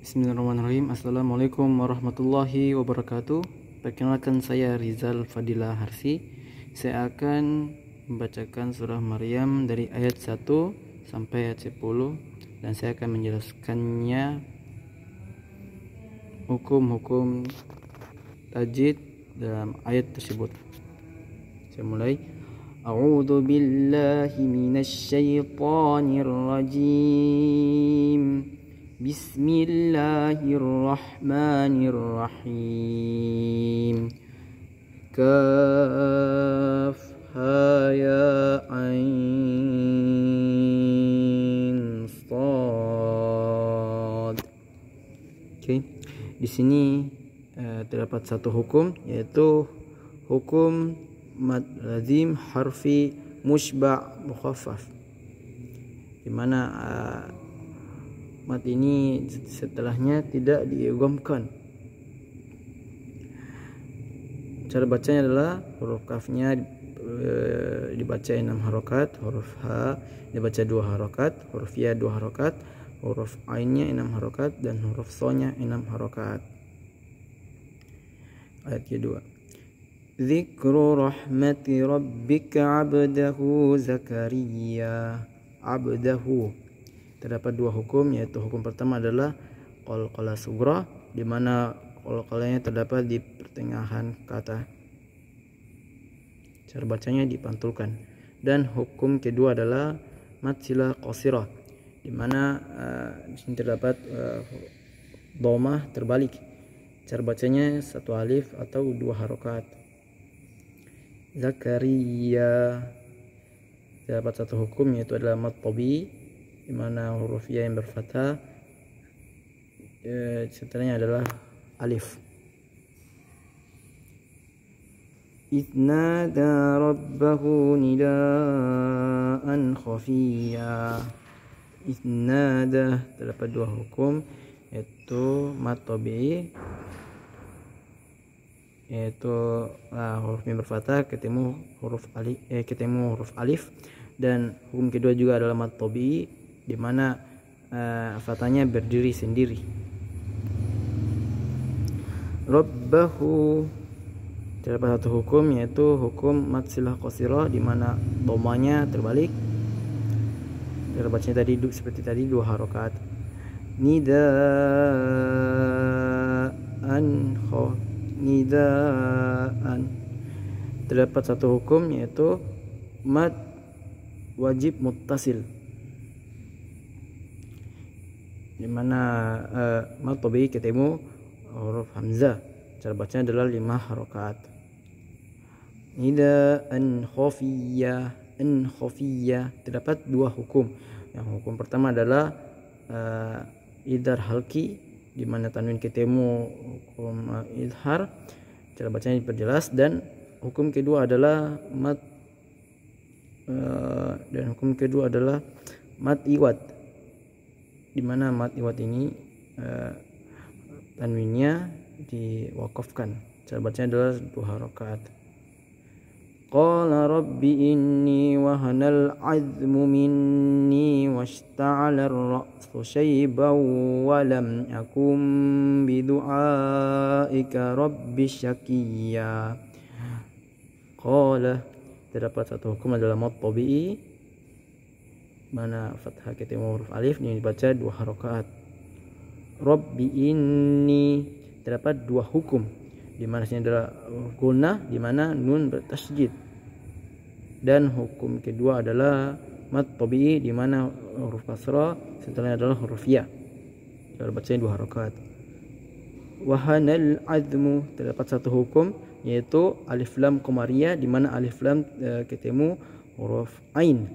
Bismillahirrahmanirrahim. Assalamualaikum warahmatullahi wabarakatuh. Perkenalkan, saya Rizal Fadila Harsi. Saya akan membacakan surah Maryam dari ayat 1 sampai ayat 10, dan saya akan menjelaskannya hukum-hukum tajwid dalam ayat tersebut. Saya mulai. A'udzu billahi minasy syaithanir rajim. Bismillahirrahmanirrahim. Kaf ha ya ain sad. Oke. Di sini terdapat satu hukum, yaitu hukum mad lazim harfi musyba' mukhaffaf, di mana mad ini setelahnya tidak diidghamkan. Cara bacanya adalah huruf kafnya dibaca 6 harokat, huruf ha dibaca 2 harokat, huruf ya 2 harokat, huruf ainnya 6 harokat, dan huruf so-nya 6 harokat. Ayat kedua. Dzikru rahmati rabbika 'abdahu Zakaria. Abdahu. Terdapat dua hukum, yaitu hukum pertama adalah qalqalah sughra, di mana qalqalahnya terdapat di pertengahan kata. Cara bacanya dipantulkan. Dan hukum kedua adalah mad silah qasirah, di mana di sini terdapat dhammah terbalik. Cara bacanya satu alif atau 2 harokat. Zakaria. Terdapat satu hukum, yaitu adalah mad tabi, di mana huruf ya yang berfathah setelahnya adalah alif. Idnada rabbahu nidaan khafiyya. Idnada. Terdapat dua hukum, yaitu mad tabi, yaitu huruf yang berfathah ketemu huruf alif, dan hukum kedua juga adalah mad tabi, di mana fathahnya berdiri sendiri. Rabbahu. Terdapat satu hukum, yaitu hukum mad silah qasirah, di mana dhammanya terbalik. Cara bacanya tadi seperti tadi 2 harokat. Nidaan. Terdapat satu hukum, yaitu mad wajib muttasil, di mana mad tabi ketemu huruf hamzah. Cara bacanya adalah 5 harokat. Nidaan khafiyya. Terdapat dua hukum. Yang hukum pertama adalah idhar halki, di mana tanwin ketemu hukum idhar. Cara bacanya diperjelas. Dan hukum kedua adalah mad iwad, di mana mad iwad ini tanwinnya diwakafkan. Cara bacanya adalah 2 harokat. Qala rabbi inni wahanal 'azmu minni washta'ala ar-ra'su shayban wa lam akum bidu'aika rabbi syaqiyya. Qala. Terdapat satu hukum adalah mad tabi'i, mana fathah ketemu huruf alif, ini dibaca 2 harokat. Rabbi inni. Terdapat dua hukum, di mana sini adalah gunnah, di mana nun bertasydid. Dan hukum kedua adalah mad tabi'i, di mana huruf kasrah setelahnya adalah huruf ya. Cara bacanya 2 harokat. Wahanal azmu. Terdapat satu hukum, yaitu alif lam qamariyah, di mana alif lam ketemu huruf ain.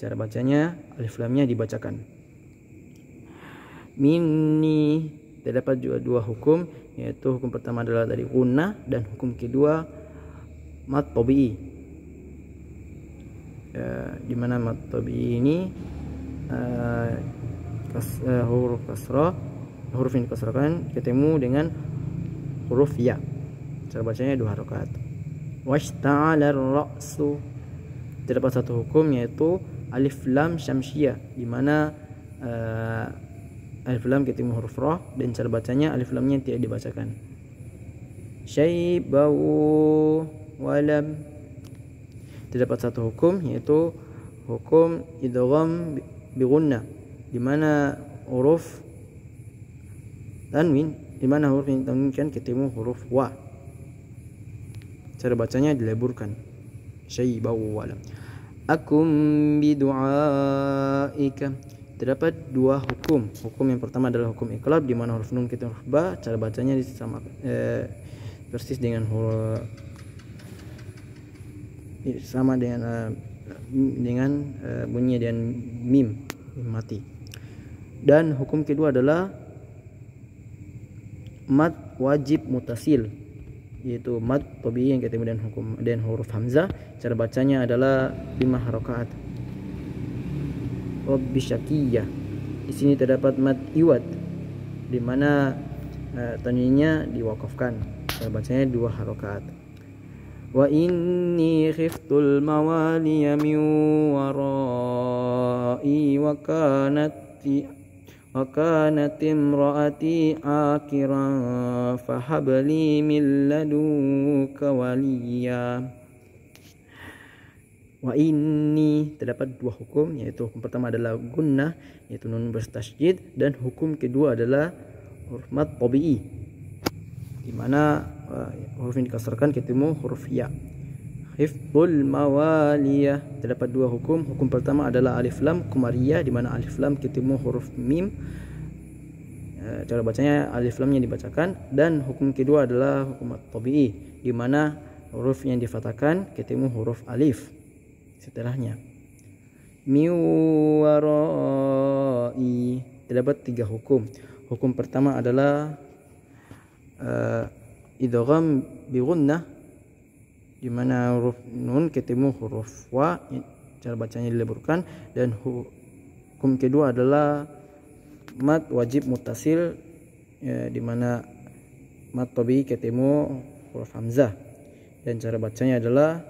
Cara bacanya alif lamnya dibacakan. Minni. Terdapat juga dua hukum, yaitu hukum pertama adalah dari gunnah, dan hukum kedua mad tabi'i, di mana mad tabi'i ini huruf yang dikasrahkan ketemu dengan huruf ya. Cara bacanya 2 harokat. Washta'ala ar-ra'su. Terdapat satu hukum, yaitu alif lam syamsiyah, di mana alif lam ketemu huruf ra, dan cara bacanya alif lamnya tidak dibacakan. Syaibau walam. Terdapat satu hukum, yaitu hukum idgham bi gunnah, di mana huruf tanwin, di mana huruf yang ditanwinkan ketemu huruf wa. Cara bacanya dileburkan. Syaibau walam. Akum bidu'aika. Terdapat dua hukum. Hukum yang pertama adalah hukum iqlab, di mana huruf nun ketemu huruf ba. Cara bacanya sama persis dengan huruf sama dengan bunyi dan mim mati. Dan hukum kedua adalah mad wajib mutasil, yaitu mad tabii yang ketemu dengan huruf hamzah. Cara bacanya adalah 5 harokat. Rabbi syakiyah. Di sini terdapat mad iwad, di mana tanwinnya diwakafkan. Cara bacanya 2 harokat. Wa inni khiftul mawaliya min warai wa kanat imraati akiran fahabli min ladunka waliya. Wa inni, terdapat 2 hukum, yaitu hukum pertama adalah gunnah, yaitu nun bertasydid, dan hukum kedua adalah huruf mad tabii, di mana huruf yang dikasarkan ketemu huruf ya. Hifdzul mawaliyah. Terdapat 2 hukum. Hukum pertama adalah alif lam kumariyah, di mana alif lam ketemu huruf mim. Cara bacanya alif lamnya dibacakan. Dan hukum kedua adalah hukum tabii, di mana huruf yang difathahkan ketemu huruf alif setelahnya. Min warai. Terdapat 3 hukum. Hukum pertama adalah idgham bi gunnah, di mana huruf nun ketemu huruf wa, cara bacanya dileburkan. Dan hukum kedua adalah mad wajib mutasil, di mana mad tabii ketemu huruf hamzah, dan cara bacanya adalah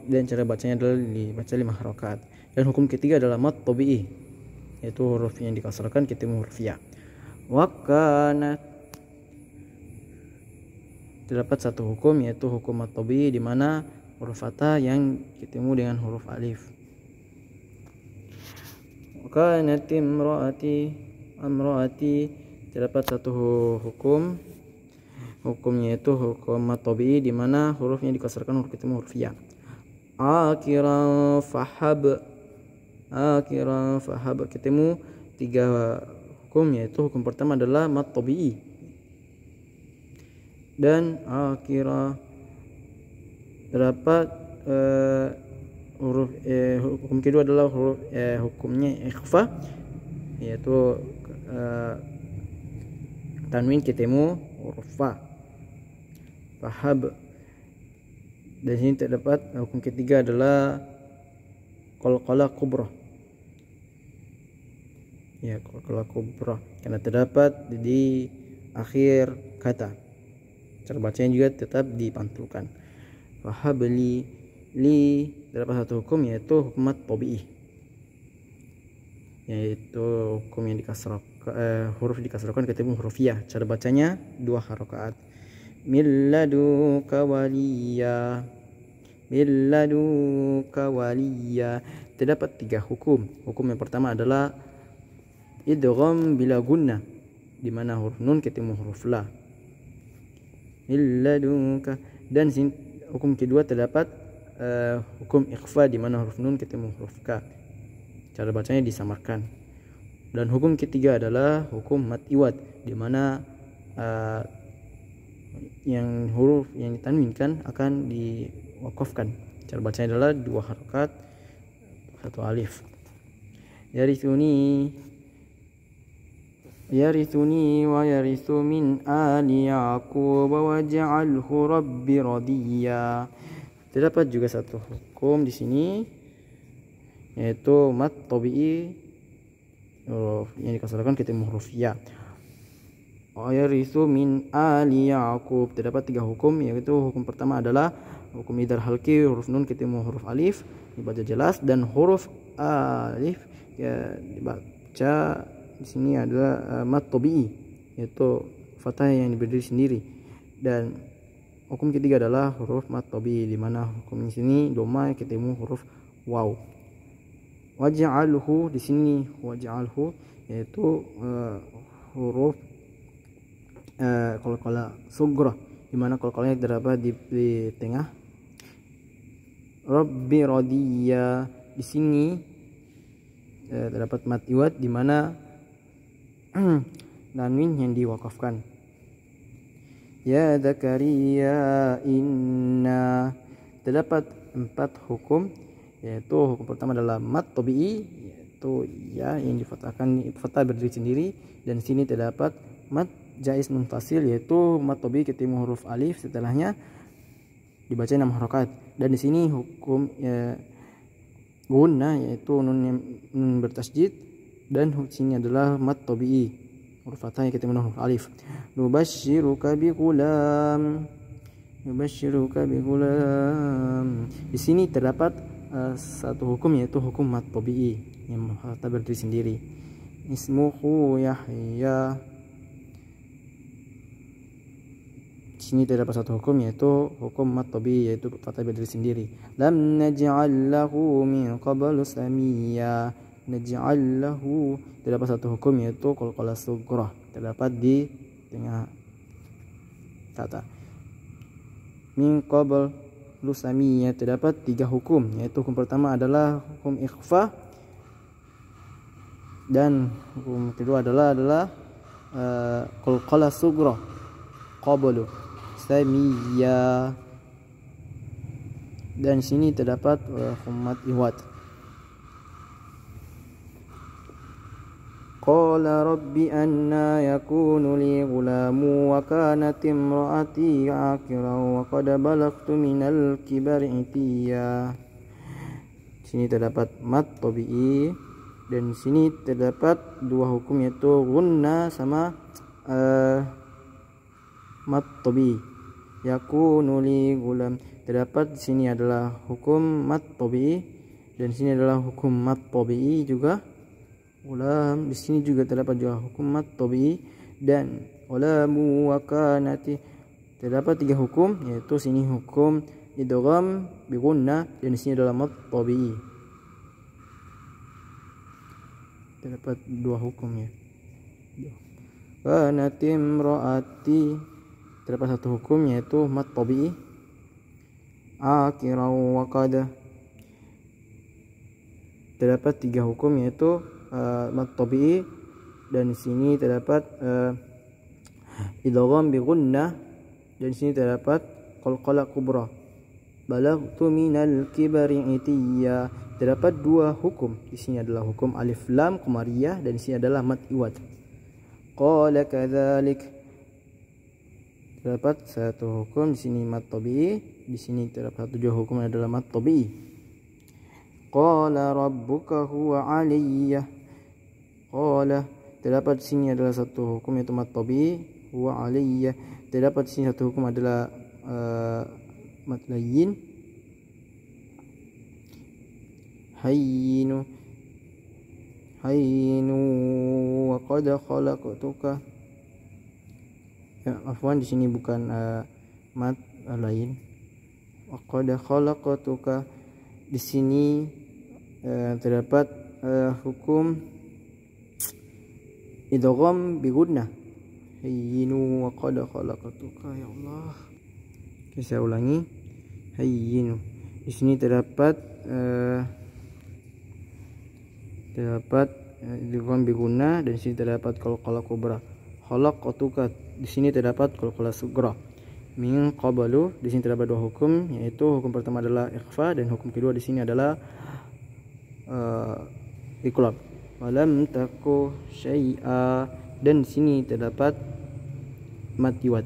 dan cara bacanya adalah dibaca 5 harokat. Dan hukum ketiga adalah mad tabii, yaitu huruf yang dikasarkan ketemu huruf ya. Wakanat. Terdapat satu hukum, yaitu hukum mad tabii, di mana huruf fathah yang ketemu dengan huruf alif. Wakanat amraati. Terdapat satu hukum, hukumnya itu hukum mad tabii, di mana hurufnya dikasarkan huruf ketemu huruf ya. Akiran fahab ketemu 3 hukum, yaitu hukum pertama adalah mad tabii, dan akhirah. Terdapat hukum kedua adalah hukumnya ikhfa, yaitu tanwin ketemu huruf fa. Fahab. Dan sini terdapat hukum ketiga adalah qalqalah kubra. Ya, qalqalah kubra, karena terdapat di akhir kata. Cara bacanya juga tetap dipantulkan. Wahabli li. Terdapat satu hukum, yaitu hukum mad tabii, yaitu hukum yang huruf dikasarkan ketemu huruf ya. Cara bacanya 2 harokat. Milladuka waliya. Terdapat 3 hukum. Hukum yang pertama adalah idgham bila gunnah, di mana huruf nun ketemu huruf la. Milladuka. Dan hukum kedua terdapat hukum ikhfa, di mana huruf nun ketemu huruf ka. Cara bacanya disamarkan. Dan hukum ketiga adalah hukum mad iwad, di mana yang huruf yang ditanwinkan akan diwakafkan. Cara bacanya adalah 2 harokat, 1 alif. Yarithuni wa yarithu min ali yaqub waj'alhu rabbi radiya. Terdapat juga satu hukum di sini, yaitu mad tabii yang dikasarkan ketemu huruf ya. Yarithu min ali yaqub. Terdapat 3 hukum, yaitu hukum pertama adalah hukum idhar halqi, huruf nun ketemu huruf alif dibaca jelas, dan huruf alif ya dibaca di sini adalah mad tabi'i, yaitu fathah yang berdiri sendiri. Dan hukum ketiga adalah huruf mad tabi'i, di mana hukum di sini doma ketemu huruf waw. Waj'alhu di sini waj'alhu yaitu huruf qalqalah sughra, di mana qalqalahnya terdapat di tengah. Rabbi radiya di sini terdapat mad iwad, di mana tanwin yang diwakafkan. Ya Zakaria inna terdapat 4 hukum, yaitu hukum pertama adalah mad tabi'i, yaitu ya yang difathahkan, fathah berdiri sendiri, dan di sini terdapat mad jaiz munfasil, yaitu mad tabi'i ketemu huruf alif setelahnya dibaca 6 harokat. Dan di sini hukum gunnah, yaitu nun bertasjid, dan hukum sini adalah mad tabi'i huruf fathah yang ketemu huruf alif. Nubashiruka bi gulam, nubashiruka bi gulam. Di sini terdapat satu hukum, yaitu hukum mad tabi'i yang fathah berdiri sendiri. Ismuhu Yahya. Di sini terdapat satu hukum, yaitu hukum mad tabi'i, yaitu fathah berdiri sendiri. Lam naj'al lahu min qablu samiyya. Naj'al lahu terdapat satu hukum, yaitu qalqalah sughra, terdapat di tengah kata. Min qablu samiyya terdapat 3 hukum, yaitu hukum pertama adalah hukum ikhfa, dan hukum kedua adalah qalqalah sughra qablu samiyya, dan sini terdapat hukum mad iwad. Qala rabbi anna yakunu li ghulamu wa kanat imraati aqiran wa qad balaghtu minal kibari itiya. Sini terdapat mad tabi'i, dan sini terdapat 2 hukum, yaitu gunnah sama mad tabi'i. Yakunu li ghulam terdapat di sini adalah hukum mad tabi'i, dan sini adalah hukum mad tabi'i juga. Ulam di sini juga terdapat juga hukum mad tabi'i, dan ulamu wa kanati terdapat 3 hukum, yaitu sini hukum idgham bi gunnah, dan di sini adalah mad tabi'i. Terdapat 2 hukum ya. Kanati imraati terdapat 1 hukum, yaitu mad tabi'i. Aqiran wa qad terdapat 3 hukum, yaitu mad tabi'i, dan di sini terdapat idgham bi gunnah, dan di sini terdapat qalqalah kubra. Balaghtu minal kibari itiya terdapat 2 hukum, di sini adalah hukum alif lam qamariyah, dan di sini adalah mad iwad. Qala kadzalik terdapat 1 hukum, di sini mad tabi'i, di sini terdapat 7 hukum adalah mad tabi'i. Qala rabbuka huwa aliyya. Qala terdapat di sini adalah 1 hukum, yaitu mad tabi'i, huwa aliyya. Terdapat di sini 1 hukum adalah mad layyin. Hayyinu wa qad khalaqtuka. Ya, afwan, di sini bukan mad lain. Wa qad khalaqtuka. Di sini terdapat hukum idgham bi gunnah. Hayyinu wa qad khalaqtuka. Ya Allah. Oke, saya ulangi. Hayyinu. Di sini terdapat idgham bi gunnah, dan di sini terdapat qalqalah kubra. Khalaqtuka. Di sini terdapat qalqalah sughra. Min qablu, di sini terdapat 2 hukum, yaitu hukum pertama adalah ikhfa, dan hukum kedua di sini adalah iqlab. Walam taku syai'a, dan di sini terdapat mad iwad.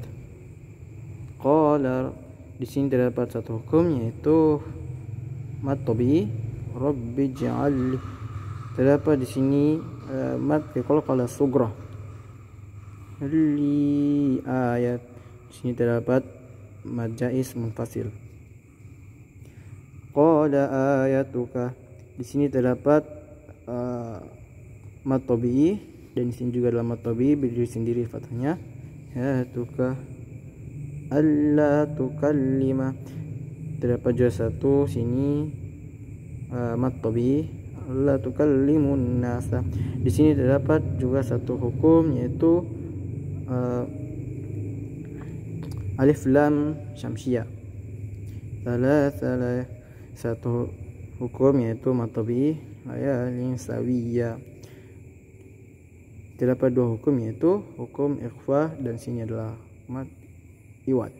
Qala, di sini terdapat 1 hukum, yaitu mad tabi'i. Rabbi ij'al, terdapat di sini mad qalqalah sughra. Li ayat, di sini terdapat mad jaiz munfasil. Qala ayatuka, Di sini terdapat mad tabi'i, dan di sini juga adalah mad tabi'i berdiri sendiri fathahnya. Hatuka alla tukallima. Terdapat juga satu sini mad tabi'i, alla tukallimun nasa. Di sini terdapat juga satu hukum, yaitu alif lam syamsiyah. Salah satu hukum yaitu mad tabi'i layalin sawiyya. Terdapat dua hukum, yaitu hukum ikhfa, dan sini adalah mad iwad.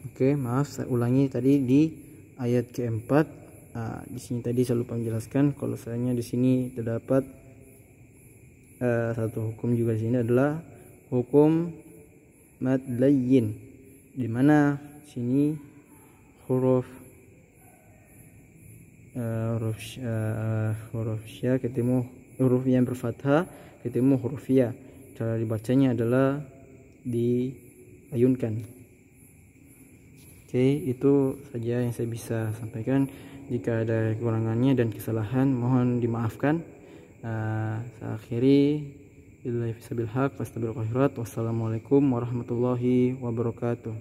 Oke, maaf, saya ulangi tadi di ayat keempat. Di sini tadi saya lupa menjelaskan kalau misalnya di sini terdapat satu hukum juga. Di sini adalah hukum mad layyin, di mana sini huruf sya ketemu huruf yang berfathah ketemu huruf ya. Cara dibacanya adalah diayunkan. Oke, itu saja yang saya bisa sampaikan. Jika ada kekurangannya dan kesalahan, mohon dimaafkan. Saya akhiri billahi fisabilil haq wastabil khairat. Wassalamualaikum warahmatullahi wabarakatuh.